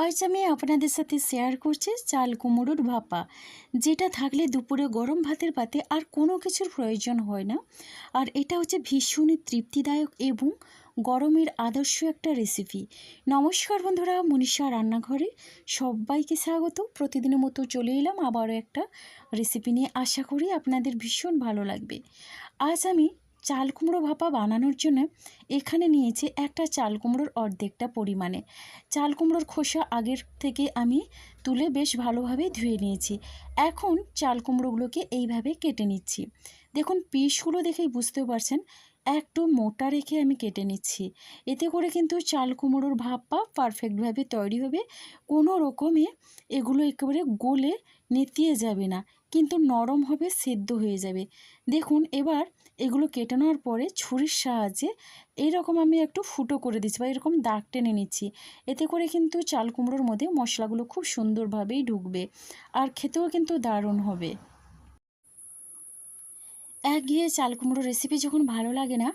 আজ আমি আপনাদের সাথে শেয়ার করছি চাল কুমড়োর ভাপা, যেটা থাকলে দুপুরে গরম ভাতের পাতে আর কোনো কিছুর প্রয়োজন হয় না। আর এটা হচ্ছে ভীষণই তৃপ্তিদায়ক এবং গরমের আদর্শ একটা রেসিপি। নমস্কার বন্ধুরা, মনীষা রান্নাঘরে সবাইকে স্বাগত। প্রতিদিনের মতো চলে এলাম আবারও একটা রেসিপি নিয়ে। আশা করি আপনাদের ভীষণ ভালো লাগবে। আজ আমি চাল কুমড়ো ভাপা বানানোর জন্য এখানে নিয়েছি একটা চাল কুমড়োর অর্ধেকটা পরিমাণে। চাল কুমড়োর খোসা আগের থেকে আমি তুলে বেশ ভালোভাবে ধুয়ে নিয়েছি। এখন চাল কুমড়োগুলোকে এইভাবে কেটে নিচ্ছি। দেখুন, পিসগুলো দেখেই বুঝতে পারছেন একটু মোটা রেখে আমি কেটে নিচ্ছি। এতে করে কিন্তু চাল কুমড়োর ভাপা পারফেক্টভাবে তৈরি হবে। কোনো রকমে এগুলো একেবারে গলে নেতিয়ে যাবে না, কিন্তু নরম হবে, সেদ্ধ হয়ে যাবে। দেখুন, এবার এগুলো কেটে নেওয়ার পরে ছুরির সাহায্যে এইরকম আমি একটু ফুটো করে দিচ্ছি বা এরকম দাগ টেনে নিচ্ছি। এতে করে কিন্তু চাল কুমড়োর মধ্যে মশলাগুলো খুব সুন্দরভাবেই ঢুকবে আর খেতেও কিন্তু দারুণ হবে। একঘেয়ে চাল কুমড়ো রেসিপি যখন ভালো লাগে না,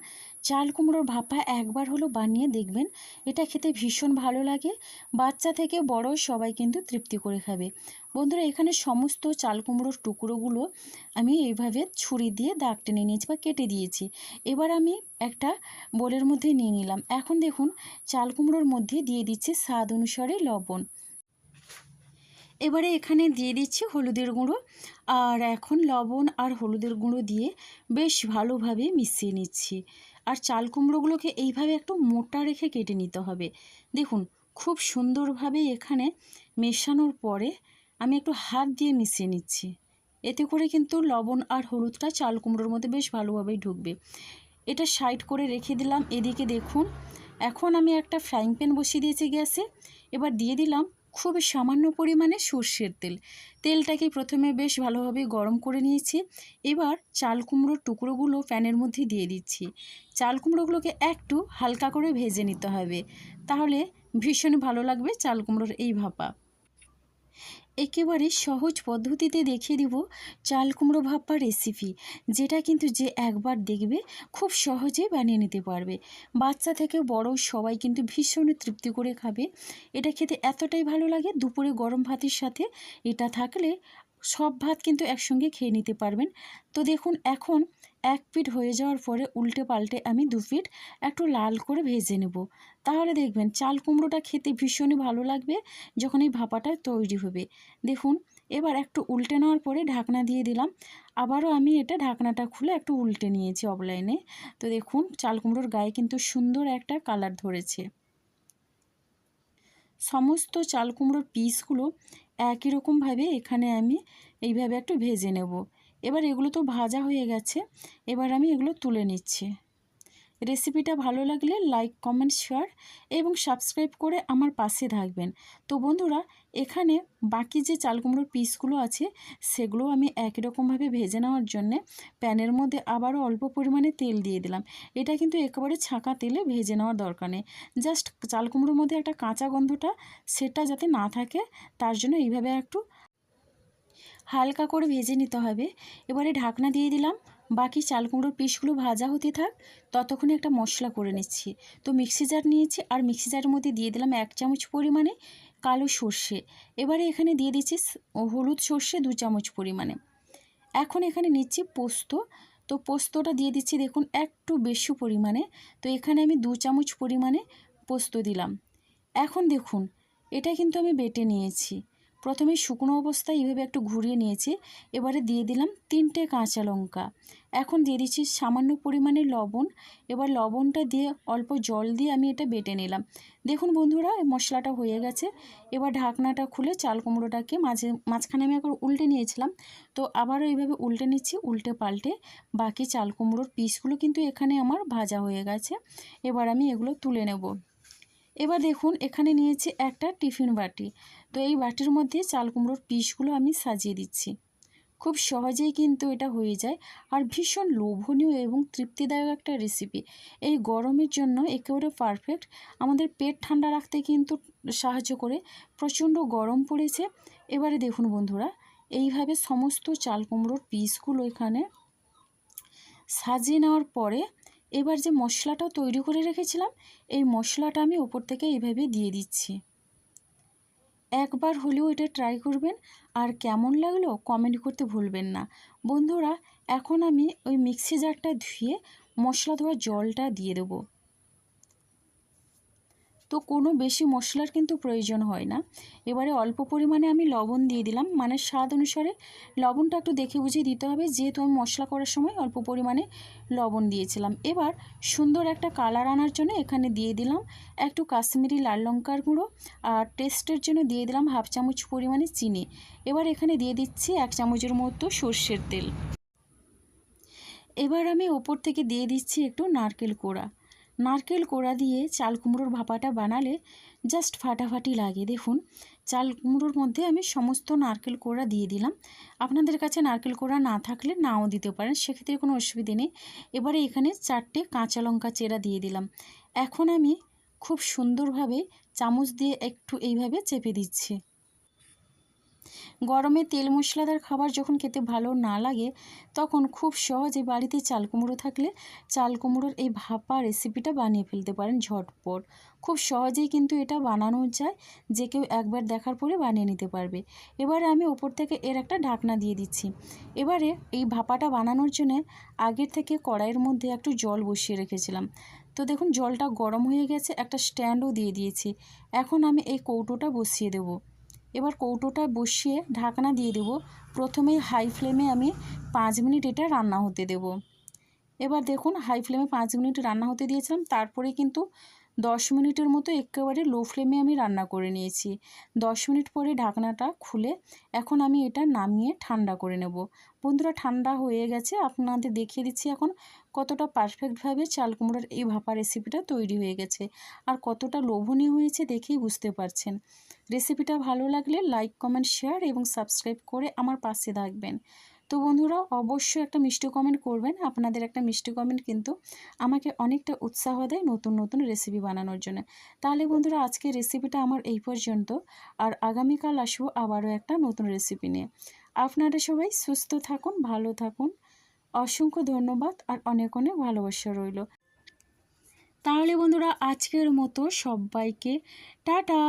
চাল কুমড়োর ভাপা একবার হলো বানিয়ে দেখবেন। এটা খেতে ভীষণ ভালো লাগে। বাচ্চা থেকে বড় সবাই কিন্তু তৃপ্তি করে খাবে। বন্ধুরা, এখানে সমস্ত চাল কুমড়োর টুকরোগুলো আমি এইভাবে ছুরি দিয়ে দাগ টেনে নিয়েছি বা কেটে দিয়েছি। এবার আমি একটা বোলের মধ্যে নিয়ে নিলাম। এখন দেখুন, চাল কুমড়োর মধ্যে দিয়ে দিচ্ছি স্বাদ অনুসারে লবণ। এবারে এখানে দিয়ে দিচ্ছি হলুদের গুঁড়ো। আর এখন লবণ আর হলুদের গুঁড়ো দিয়ে বেশ ভালোভাবে মিশিয়ে নিচ্ছি। আর চাল কুমড়োগুলোকে এইভাবে একটু মোটা রেখে কেটে নিতে হবে। দেখুন, খুব সুন্দরভাবে এখানে মেশানোর পরে আমি একটু হাত দিয়ে মিশিয়ে নিচ্ছি। এতে করে কিন্তু লবণ আর হলুদটা চাল কুমড়োর মধ্যে বেশ ভালোভাবেই ঢুকবে। এটা সাইড করে রেখে দিলাম। এদিকে দেখুন, এখন আমি একটা ফ্রাইং প্যান বসিয়ে দিয়েছি গ্যাসে। এবার দিয়ে দিলাম খুব সামান্য পরিমাণে সর্ষের তেল। তেলটাকে প্রথমে বেশ ভালোভাবে গরম করে নিয়েছি। এবার চাল কুমড়োর টুকরোগুলো প্যানের মধ্যে দিয়ে দিচ্ছি। চাল কুমড়োগুলোকে একটু হালকা করে ভেজে নিতে হবে, তাহলে ভীষণ ভালো লাগবে চাল কুমড়োর এই ভাপা। একেবারে সহজ পদ্ধতিতে দেখিয়ে দিব চাল কুমড়ো ভাপা রেসিপি, যেটা কিন্তু যে একবার দেখবে খুব সহজেই বানিয়ে নিতে পারবে। বাচ্চা থেকে বড় সবাই কিন্তু ভীষণ তৃপ্তি করে খাবে। এটা খেতে এতটাই ভালো লাগে, দুপুরে গরম ভাতের সাথে এটা থাকলে সব ভাত কিন্তু একসঙ্গে খেয়ে নিতে পারবেন। তো দেখুন, এখন এক পিঠ হয়ে যাওয়ার পরে উল্টে পাল্টে আমি দু পিঠ একটু লাল করে ভেজে নেব। তাহলে দেখবেন চাল কুমড়োটা খেতে ভীষণই ভালো লাগবে যখন এই ভাপাটা তৈরি হবে। দেখুন, এবার একটু উল্টে নেওয়ার পরে ঢাকনা দিয়ে দিলাম। আবারও আমি এটা ঢাকনাটা খুলে একটু উল্টে নিয়েছি অফলাইনে। তো দেখুন, চাল কুমড়োর গায়ে কিন্তু সুন্দর একটা কালার ধরেছে। সমস্ত চাল কুমড়োর পিসগুলো একই রকমভাবে এখানে আমি এইভাবে একটু ভেজে নেব। এবার এগুলো তো ভাজা হয়ে গেছে, এবার আমি এগুলো তুলে নিচ্ছি। রেসিপিটা ভালো লাগলে লাইক, কমেন্ট, শেয়ার এবং সাবস্ক্রাইব করে আমার পাশে থাকবেন। তো বন্ধুরা, এখানে বাকি যে চাল কুমড়োর পিসগুলো আছে সেগুলো আমি একই রকমভাবে ভেজে নেওয়ার জন্যে প্যানের মধ্যে আবারও অল্প পরিমাণে তেল দিয়ে দিলাম। এটা কিন্তু একেবারে ছাঁকা তেলে ভেজে নেওয়ার দরকার নেই। জাস্ট চাল কুমড়োর মধ্যে একটা কাঁচা গন্ধটা সেটা যাতে না থাকে, তার জন্য এইভাবে একটু হালকা করে ভেজে নিতে হবে। এবারে ঢাকনা দিয়ে দিলাম। বাকি চাল কুমড়োর পিসগুলো ভাজা হতে থাক, ততক্ষণে একটা মশলা করে নিচ্ছি। তো মিক্সি জার নিয়েছি, আর মিক্সি জারের মধ্যে দিয়ে দিলাম 1 চামচ পরিমাণে কালো সর্ষে। এবারে এখানে দিয়ে দিচ্ছি হলুদ সর্ষে 2 চামচ পরিমাণে। এখন এখানে নিচ্ছি পোস্ত। তো পোস্তটা দিয়ে দিচ্ছি দেখুন একটু বেশি পরিমাণে। তো এখানে আমি 2 চামচ পরিমাণে পোস্ত দিলাম। এখন দেখুন, এটা কিন্তু আমি বেটে নিয়েছি। প্রথমে শুকনো অবস্থায় এইভাবে একটু ঘুরিয়ে নিয়েছি। এবারে দিয়ে দিলাম 3টে কাঁচা লঙ্কা। এখন দিয়ে দিচ্ছি সামান্য পরিমাণে লবণ। এবার লবণটা দিয়ে অল্প জল দিয়ে আমি এটা বেটে নিলাম। দেখুন বন্ধুরা, মশলাটা হয়ে গেছে। এবার ঢাকনাটা খুলে চাল কুমড়োটাকে মাঝখানে আমি একবার উল্টে নিয়েছিলাম, তো আবারও এইভাবে উল্টে নিচ্ছি। উল্টে পাল্টে বাকি চাল কুমড়োর পিসগুলো কিন্তু এখানে আমার ভাজা হয়ে গেছে। এবার আমি এগুলো তুলে নেব। এবার দেখুন, এখানে নিয়েছি একটা টিফিন বাটি। তো এই বাটির মধ্যে চাল কুমড়োর পিসগুলো আমি সাজিয়ে দিচ্ছি। খুব সহজেই কিন্তু এটা হয়ে যায়, আর ভীষণ লোভনীয় এবং তৃপ্তিদায়ক একটা রেসিপি। এই গরমের জন্য একেবারে পারফেক্ট। আমাদের পেট ঠান্ডা রাখতে কিন্তু সাহায্য করে। প্রচণ্ড গরম পড়েছে। এবারে দেখুন বন্ধুরা, এইভাবে সমস্ত চাল কুমড়োর পিসগুলো এখানে সাজিয়ে নেওয়ার পরে এবার যে মশলাটা তৈরি করে রেখেছিলাম, এই মশলাটা আমি ওপর থেকে এইভাবে দিয়ে দিচ্ছি। একবার হলেও এটা ট্রাই করবেন, আর কেমন লাগলো কমেন্ট করতে ভুলবেন না। বন্ধুরা, এখন আমি ওই মিক্সি জারটা ধুয়ে মশলা ধোয়ার জলটা দিয়ে দেবো। তো কোনো বেশি মশলার কিন্তু প্রয়োজন হয় না। এবারে অল্প পরিমাণে আমি লবণ দিয়ে দিলাম, মানে স্বাদ অনুসারে লবণটা একটু দেখে বুঝে দিতে হবে, যেহেতু আমি মশলা করার সময় অল্প পরিমাণে লবণ দিয়েছিলাম। এবার সুন্দর একটা কালার আনার জন্য এখানে দিয়ে দিলাম একটু কাশ্মীরি লাল লঙ্কার গুঁড়ো, আর টেস্টের জন্য দিয়ে দিলাম 1/2 চামচ পরিমাণে চিনি। এবার এখানে দিয়ে দিচ্ছি 1 চামচের মতো সর্ষের তেল। এবার আমি ওপর থেকে দিয়ে দিচ্ছি একটু নারকেল কোড়া। নারকেল কোড়া দিয়ে চাল কুমড়োর ভাপাটা বানালে জাস্ট ফাটাফাটি লাগে। দেখুন, চাল কুমড়োর মধ্যে আমি সমস্ত নারকেল কোড়া দিয়ে দিলাম। আপনাদের কাছে নারকেল কোড়া না থাকলে নাও দিতে পারেন, সেক্ষেত্রে কোনো অসুবিধে নেই। এবারে এখানে 4টে কাঁচা লঙ্কা চেরা দিয়ে দিলাম। এখন আমি খুব সুন্দরভাবে চামচ দিয়ে একটু এইভাবে চেপে দিচ্ছি। গরমে তেল মশলাদার খাবার যখন খেতে ভালো না লাগে, তখন খুব সহজে বাড়িতে চাল কুমড়ো থাকলে চাল কুমড়োর এই ভাপা রেসিপিটা বানিয়ে ফেলতে পারেন ঝটপট। খুব সহজেই কিন্তু এটা বানানো যায়, যে কেউ একবার দেখার পরে বানিয়ে নিতে পারবে। এবারে আমি ওপর থেকে এর একটা ঢাকনা দিয়ে দিচ্ছি। এবারে এই ভাপাটা বানানোর জন্য আগের থেকে কড়াইয়ের মধ্যে একটু জল বসিয়ে রেখেছিলাম। তো দেখুন, জলটা গরম হয়ে গেছে, একটা স্ট্যান্ডও দিয়ে দিয়েছি। এখন আমি এই কৌটোটা বসিয়ে দেবো। এবার কৌটোটা বসিয়ে ঢাকনা দিয়ে দেব। প্রথমে হাই ফ্লেমে আমি 5 মিনিট এটা রান্না হতে দেব। এবার দেখুন, হাই ফ্লেমে 5 মিনিট রান্না হতে দিয়েছিলাম, তারপরে কিন্তু 10 মিনিটের মতো একেবারে লো ফ্লেমে আমি রান্না করে নিয়েছি। 10 মিনিট পরে ঢাকনাটা খুলে এখন আমি এটা নামিয়ে ঠান্ডা করে নেব। বন্ধুরা, ঠান্ডা হয়ে গেছে, আপনাদের দেখিয়ে দিচ্ছি এখন কতটা পারফেক্টভাবে চাল কুমড়োর এই ভাপা রেসিপিটা তৈরি হয়ে গেছে, আর কতটা লোভনীয় হয়েছে দেখেই বুঝতে পারছেন। রেসিপিটা ভালো লাগলে লাইক, কমেন্ট, শেয়ার এবং সাবস্ক্রাইব করে আমার পাশে থাকবেন। তো বন্ধুরা, অবশ্যই একটা মিষ্টি কমেন্ট করবেন। আপনাদের একটা মিষ্টি কমেন্ট কিন্তু আমাকে অনেকটা উৎসাহ দেয় নতুন নতুন রেসিপি বানানোর জন্য। তাহলে বন্ধুরা, আজকের রেসিপিটা আমার এই পর্যন্ত, আর আগামীকাল আসবো আবারও একটা নতুন রেসিপি নিয়ে। আপনারা সবাই সুস্থ থাকুন, ভালো থাকুন। অসংখ্য ধন্যবাদ আর অনেক অনেক ভালোবাসা রইল। তাহলে বন্ধুরা, আজকের মতো সবাইকে টাটা।